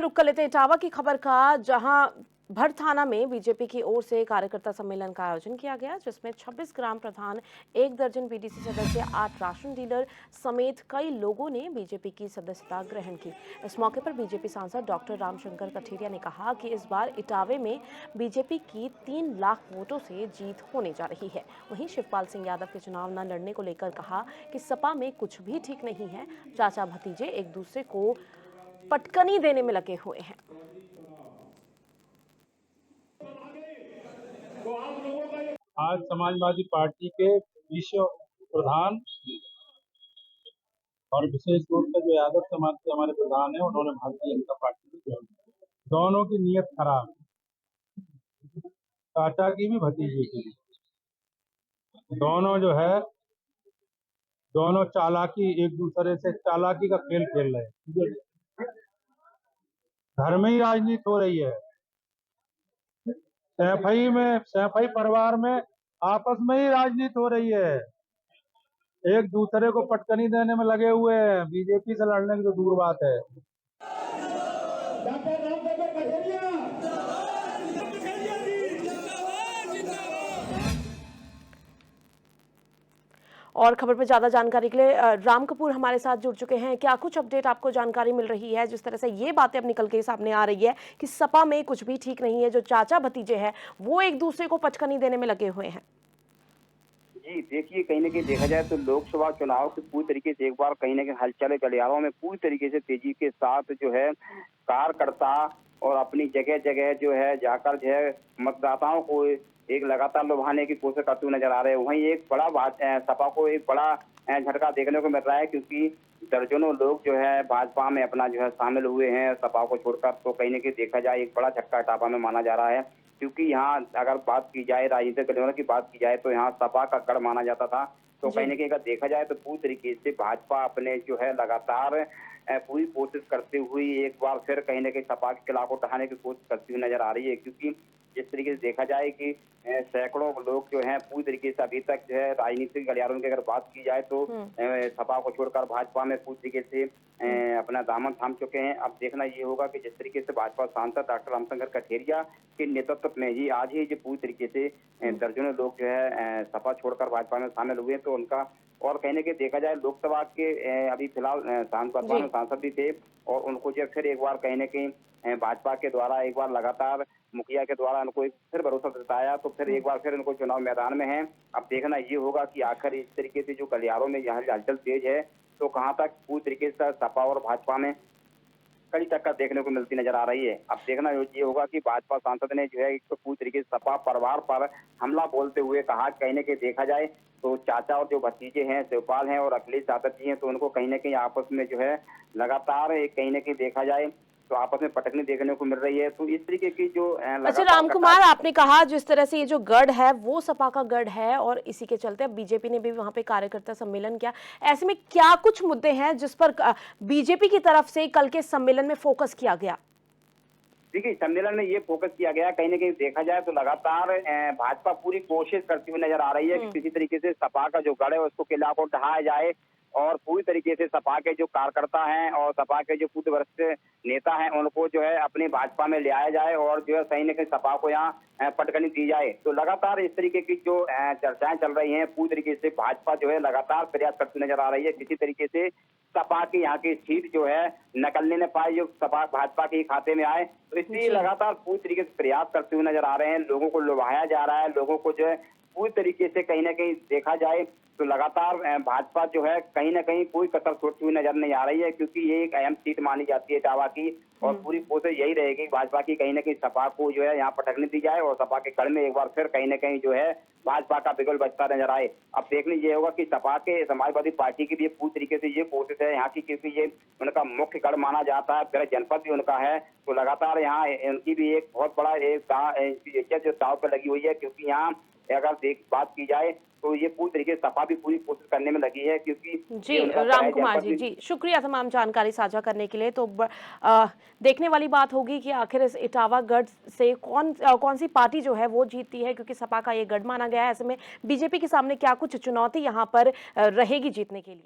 रुक कर लेते हैं इटावा की खबर का, जहां भर थाना में बीजेपी की ओर से कार्यकर्ता सम्मेलन का आयोजन किया गया, जिसमें 26 ग्राम प्रधान, 1 दर्जन बीडीसी सदस्य, 8 राशन डीलर समेत कई लोगों ने बीजेपी की सदस्यता ग्रहण की। इस मौके पर बीजेपी सांसद डॉक्टर रामशंकर कठेरिया ने कहा कि इस बार इटावे में बीजेपी की 3 लाख वोटों से जीत होने जा रही है। वहीं शिवपाल सिंह यादव के चुनाव न लड़ने को लेकर कहा कि सपा में कुछ भी ठीक नहीं है, चाचा भतीजे एक दूसरे को पटकनी देने में लगे हुए हैं। आज समाजवादी पार्टी के विश्व प्रधान और विशेष रूप से जो यादव समाज के हमारे प्रधान है, उन्होंने भारतीय जनता पार्टी में ज्वाइन किया। दोनों की नीयत खराब है, चाचा की भी भतीजे की भी। दोनों जो है, दोनों चालाकी, एक दूसरे से चालाकी का खेल खेल रहे हैं। घर में ही राजनीति हो रही है, सैफई परिवार में आपस में ही राजनीति हो रही है। एक दूसरे को पटकनी देने में लगे हुए हैं। बीजेपी से लड़ने की तो दूर बात है। और खबर पर ज्यादा जानकारी के लिए राम कपूर हमारे साथ जुड़ चुके हैं। क्या कुछ अपडेट आपको जानकारी मिल रही है, जिस तरह से ये बातें अब निकल के सामने आ रही है कि सपा में कुछ भी ठीक नहीं है, जो चाचा भतीजे हैं वो एक दूसरे को पटकनी देने में लगे हुए हैं? जी देखिए, कहीं ना कहीं देखा जाए तो लोकसभा चुनाव के पूरी तरीके से एक बार कहीं ना कहीं हलचल गलियारों में पूरी तरीके से तेजी के साथ जो है कार्यकर्ता और अपनी जगह जगह जो है जाकर जो है मतदाताओं को एक लगातार लुभाने की कोशिश करते हुए नजर आ रहे हैं। वहीं एक बड़ा सपा को एक बड़ा झटका देखने को मिल रहा है, क्योंकि दर्जनों लोग जो है भाजपा में अपना जो है शामिल हुए हैं सपा को छोड़कर। तो कहीं ना कहीं देखा जाए एक बड़ा झटका इटावा में माना जा रहा है, क्योंकि यहाँ अगर बात की जाए राजनीतिक गठबंधन की बात की जाए तो यहाँ सपा का गढ़ माना जाता था। तो कहीं ना कहीं अगर देखा जाए तो पूरी तरीके से भाजपा अपने जो है लगातार पूरी कोशिश करते हुए एक बार फिर कहीं ना कहीं सपा के खिलाफ उठाने की कोशिश करती हुई नजर आ रही है। क्योंकि जिस तरीके से देखा जाए कि सैकड़ों लोग जो हैं पूरी तरीके से अभी तक जो है राजनीतिक गलियारों की अगर बात की जाए तो सपा को छोड़कर भाजपा में पूरी तरीके से अपना दामन थाम चुके हैं। अब देखना ये होगा कि जिस तरीके से भाजपा सांसद डॉक्टर रामशंकर कठेरिया के नेतृत्व में ही आज ही जो पूरी तरीके से दर्जनों लोग जो है सपा छोड़कर भाजपा में शामिल हुए, तो उनका और कहने के देखा जाए लोकसभा के अभी फिलहाल सांसद भी थे, और उनको जो फिर एक बार कहीं ना कहीं भाजपा के द्वारा एक बार लगातार मुखिया के द्वारा उनको एक फिर भरोसा जताया, तो फिर एक बार फिर उनको चुनाव मैदान में है। अब देखना ये होगा कि आखिर इस तरीके से जो गलियारों में यहाँ हलचल तेज है तो कहाँ तक पूरी तरीके से सपा और भाजपा में कड़ी टक्कर देखने को मिलती नजर आ रही है। अब देखना ये होगा कि भाजपा सांसद ने जो है एक तो पूरी तरीके से सपा परिवार पर हमला बोलते हुए कहा, कहीं ना कहीं देखा जाए तो चाचा और जो भतीजे हैं शिवपाल हैं और अखिलेश यादव जी हैं, तो उनको कहीं ना कहीं आपस में जो है लगातार कहीं ना कहीं देखा जाए तो आपस में पटकनी देखने को मिल रही है। तो इस तरीके की जो अच्छा राम कुमार, आपने कहा जिस तरह से ये जो गढ़ है वो सपा का गढ़ है और इसी के चलते अब बीजेपी ने भी वहां पे कार्यकर्ता सम्मेलन किया। ऐसे में क्या कुछ मुद्दे हैं जिस पर बीजेपी की तरफ से कल के सम्मेलन में फोकस किया गया? देखिए, सम्मेलन में ये फोकस किया गया, कहीं ना कहीं देखा जाए तो लगातार भाजपा पूरी कोशिश करती हुई नजर आ रही है कि किसी तरीके से सपा का जो गढ़ है उसको किला को ढहाया जाए, और पूरी तरीके से सपा के जो कार्यकर्ता हैं और सपा के जो पूर्व वरिष्ठ नेता हैं उनको जो है अपनी भाजपा में ले आया जाए, और जो है कहीं न कहीं सपा को यहाँ पटकनी दी जाए। तो लगातार इस तरीके की जो चर्चाएं चल रही हैं, पूरी तरीके से भाजपा जो है लगातार प्रयास करती नजर आ रही है किसी तरीके से सपा की यहाँ की सीट जो है नकलने न पाए, जो सपा भाजपा के खाते में आए। तो इसलिए लगातार पूरी तरीके से प्रयास करते हुए नजर आ रहे हैं, लोगों को लुभाया जा रहा है, लोगों को जो है पूरी तरीके से कहीं ना कहीं देखा जाए तो लगातार भाजपा जो है कहीं ना कहीं कोई कसर छोड़ती हुई नजर नहीं आ रही है, क्योंकि ये एक अहम सीट मानी जाती है इटावा की, और पूरी कोशिश यही रहेगी भाजपा की कहीं ना कहीं सपा को जो है यहाँ पटकने दी जाए और सपा के गढ़ में एक बार फिर कहीं ना कहीं जो है भाजपा का बिगुल बजता नजर आए। अब देखने ये होगा कि सपा के समाजवादी पार्टी की भी पूरी तरीके से ये कोशिश है यहाँ की, क्योंकि ये उनका मुख्य गढ़ माना जाता है, पूरा जनपद भी उनका है, तो लगातार यहाँ उनकी भी एक बहुत बड़ा एक जो दाव पर लगी हुई है, क्योंकि यहाँ अगर बात की जाए तो ये पूरी तरीके से सपा भी पूरी कोशिश करने में लगी है। क्योंकि जी राम कुमार जी शुक्रिया तमाम जानकारी साझा करने के लिए। तो देखने वाली बात होगी कि आखिर इस इटावा गढ़ से कौन सी पार्टी जो है वो जीतती है, क्योंकि सपा का ये गढ़ माना गया है। ऐसे में बीजेपी के सामने क्या कुछ चुनौती यहाँ पर रहेगी जीतने के लिए?